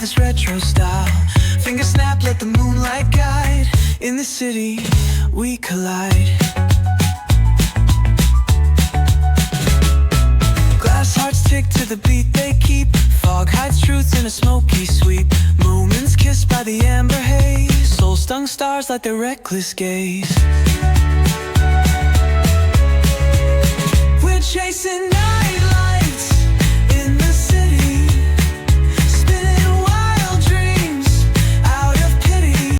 this retro style. Finger snap, let the moonlight guide. In the city, we collide. Glass hearts tick to the beat they keep. Fog hides truth in a smoky sweep. Moments kissed by the amber haze. Soul-stung stars light their reckless gaze. We're chasing night.